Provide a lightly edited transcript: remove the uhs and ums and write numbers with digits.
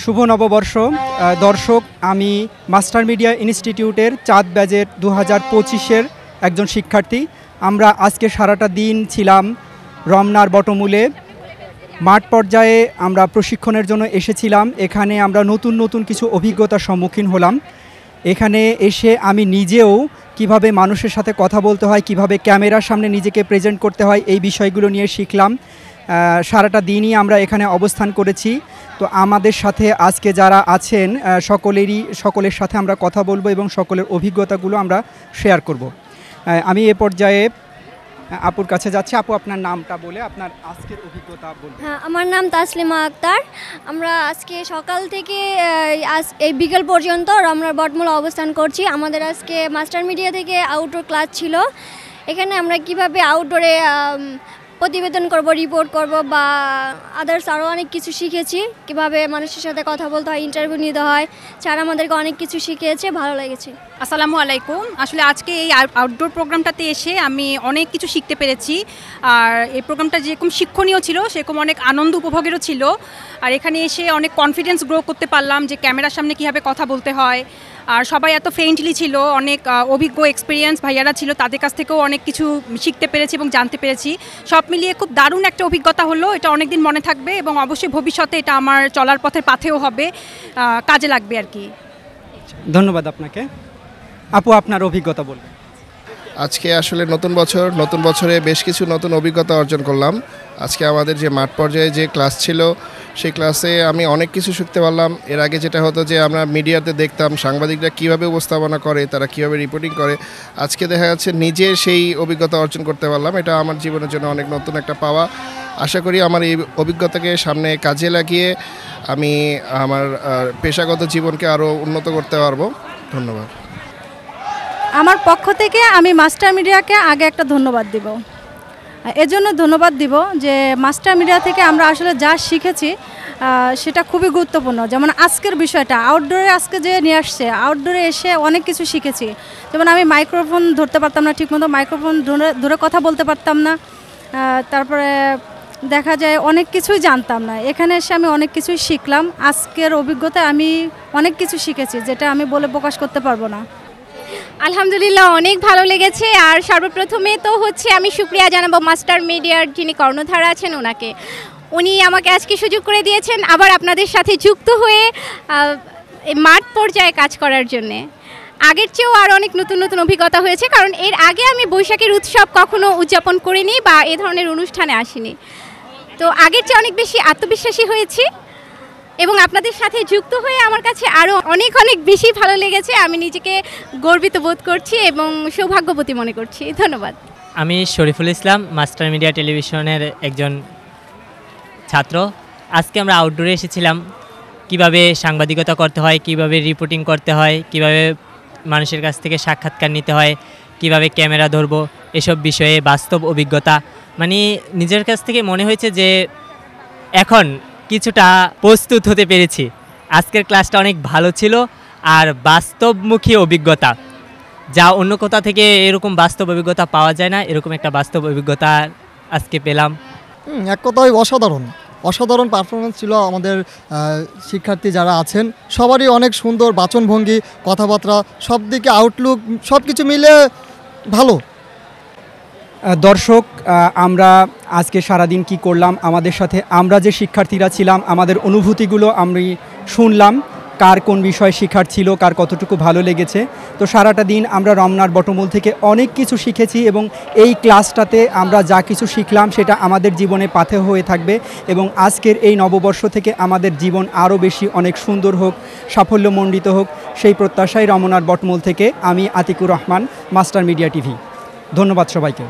শুভ নববর্ষ দর্শক, আমি মাস্টার মিডিয়া ইনস্টিটিউটের চাঁদ ব্যাচের 2025-এর একজন শিক্ষার্থী। আমরা আজকে সারাটা দিন ছিলাম রমনার বটমূলে। মাঠ পর্যায়ে আমরা প্রশিক্ষণের জন্য এসেছিলাম। এখানে আমরা নতুন কিছু অভিজ্ঞতার সম্মুখীন হলাম। এখানে এসে আমি নিজেও কিভাবে মানুষের সাথে কথা বলতে হয়, কিভাবে ক্যামেরার সামনে নিজেকে প্রেজেন্ট করতে হয়, এই বিষয়গুলো নিয়ে শিখলাম। সারাটা দিনই আমরা এখানে অবস্থান করেছি। তো আমাদের সাথে আজকে যারা আছেন সকলের সাথে আমরা কথা বলবো এবং সকলের অভিজ্ঞতাগুলো আমরা শেয়ার করব। আমি এ পর্যায়ে আপুর কাছে যাচ্ছি। আপু, আপনার নামটা বলে আপনার আজকের অভিজ্ঞতা বলুন। হ্যাঁ, আমার নাম তাসলিমা আক্তার। আমরা আজকে সকাল থেকে এই বিকেল পর্যন্ত রমনার বটমূলে অবস্থান করছি। আমাদের আজকে মাস্টার মিডিয়া থেকে আউটডোর ক্লাস ছিল। এখানে আমরা কিভাবে আউটডোরে প্রতিবেদন করব, রিপোর্ট করব বা আদার্স আরও অনেক কিছু শিখেছি। কিভাবে মানুষের সাথে কথা বলতে হয়, ইন্টারভিউ নিতে হয়, স্যার আমাদেরকে অনেক কিছু শিখিয়েছে, ভালো লেগেছে। আসসালামু আলাইকুম। আসলে আজকে এই আউটডোর প্রোগ্রামটাতে এসে আমি অনেক কিছু শিখতে পেরেছি। আর এই প্রোগ্রামটা যেরকম শিক্ষণীয় ছিল সেরকম অনেক আনন্দ উপভোগেরও ছিল। আর এখানে এসে অনেক কনফিডেন্স গ্রো করতে পারলাম যে ক্যামেরার সামনে কীভাবে কথা বলতে হয়। আর সবাই এত ফ্রেন্ডলি ছিল, অনেক অভিজ্ঞ এক্সপিরিয়েন্স ভাইয়ারা ছিল, তাদের কাছ থেকেও অনেক কিছু শিখতে পেরেছি এবং জানতে পেরেছি। সব মিলিয়ে খুব দারুণ একটা অভিজ্ঞতা হলো। এটা অনেক দিন মনে থাকবে এবং অবশ্যই ভবিষ্যতে এটা আমার চলার পথের পাথেও হবে, কাজে লাগবে আর কি। ধন্যবাদ আপনাকে। আপু, আপনার অভিজ্ঞতা বলবেন। আজকে আসলে নতুন বছরে বেশ কিছু নতুন অভিজ্ঞতা অর্জন করলাম। আজকে আমাদের যে মাঠ পর্যায়ে যে ক্লাস ছিল সেই ক্লাসে আমি অনেক কিছু শিখতে পারলাম। এর আগে যেটা হতো যে আমরা মিডিয়াতে দেখতাম সাংবাদিকরা কীভাবে উপস্থাপনা করে, তারা কীভাবে রিপোর্টিং করে, আজকে দেখা যাচ্ছে নিজে সেই অভিজ্ঞতা অর্জন করতে পারলাম। এটা আমার জীবনের জন্য অনেক নতুন একটা পাওয়া। আশা করি আমার এই অভিজ্ঞতাকে সামনে কাজে লাগিয়ে আমি আমার পেশাগত জীবনকে আরও উন্নত করতে পারবো। ধন্যবাদ। আমার পক্ষ থেকে আমি মাস্টার মিডিয়াকে আগে একটা ধন্যবাদ দিব। এজন্য ধন্যবাদ দিব যে মাস্টার মিডিয়া থেকে আমরা আসলে যা শিখেছি সেটা খুবই গুরুত্বপূর্ণ। যেমন আজকের বিষয়টা আউটডোরে আজকে যে নিয়ে আসছে, আউটডোরে এসে অনেক কিছু শিখেছি। যেমন আমি মাইক্রোফোন ধরতে পারতাম না ঠিকমতো, মাইক্রোফোন ধরে কথা বলতে পারতাম না। তারপরে দেখা যায় অনেক কিছুই জানতাম না। এখানে এসে আমি অনেক কিছুই শিখলাম। আজকের অভিজ্ঞতায় আমি অনেক কিছু শিখেছি যেটা আমি বলে প্রকাশ করতে পারবো না। আলহামদুলিল্লাহ, অনেক ভালো লেগেছে। আর সর্বপ্রথমে তো আমি শুকরিয়া জানাবো মাস্টার মিডিয়ার যিনি কর্ণধার আছেন ওনাকে। উনি আমাকে আজকে সুযোগ করে দিয়েছেন আবার আপনাদের সাথে যুক্ত হয়ে মাঠ পর্যায়ে কাজ করার জন্যে। আগের চেয়েও আর অনেক নতুন অভিজ্ঞতা হয়েছে, কারণ এর আগে আমি বৈশাখের উৎসব কখনো উদযাপন করিনি বা এ ধরনের অনুষ্ঠানে আসিনি। তো আগের চেয়ে অনেক বেশি আত্মবিশ্বাসী হয়েছি এবং আপনাদের সাথে যুক্ত হয়ে আমার কাছে আরও অনেক বেশি ভালো লেগেছে। আমি নিজেকে গর্বিত বোধ করছি এবং সৌভাগ্যবতী মনে করছি। ধন্যবাদ। আমি শরীফুল ইসলাম, মাস্টার মিডিয়া টেলিভিশনের একজন ছাত্র। আজকে আমরা আউটডোরে এসেছিলাম কিভাবে সাংবাদিকতা করতে হয়, কিভাবে রিপোর্টিং করতে হয়, কিভাবে মানুষের কাছ থেকে সাক্ষাৎকার নিতে হয়, কিভাবে ক্যামেরা ধরবো, এসব বিষয়ে বাস্তব অভিজ্ঞতা। মানে নিজের কাছ থেকে মনে হয়েছে যে এখন কিছুটা প্রস্তুত হতে পেরেছি। আজকের ক্লাসটা অনেক ভালো ছিল আর বাস্তবমুখী অভিজ্ঞতা, যা অন্য কোথা থেকে এরকম বাস্তব অভিজ্ঞতা পাওয়া যায় না, এরকম একটা বাস্তব অভিজ্ঞতা আজকে পেলাম। এক কথায় অসাধারণ পারফরমেন্স ছিল। আমাদের শিক্ষার্থী যারা আছেন সবারই অনেক সুন্দর বাচনভঙ্গি, কথাবার্তা, সব দিকে আউটলুক সব কিছু মিলে ভালো। দর্শক, আমরা আজকে সারাদিন কি করলাম, আমাদের সাথে আমরা যে শিক্ষার্থীরা ছিলাম আমাদের অনুভূতিগুলো আমি শুনলাম, কার কোন বিষয় শেখার ছিল, কার কতটুকু ভালো লেগেছে। তো সারাটা দিন আমরা রমনার বটমূল থেকে অনেক কিছু শিখেছি এবং এই ক্লাসটাতে আমরা যা কিছু শিখলাম সেটা আমাদের জীবনে পাথেয় হয়ে থাকবে এবং আজকের এই নববর্ষ থেকে আমাদের জীবন আরও বেশি অনেক সুন্দর হোক, সাফল্যমণ্ডিত হোক, সেই প্রত্যাশায় রমনার বটমূল থেকে আমি Atiqur Rahman, master media TV. ধন্যবাদ সবাইকে।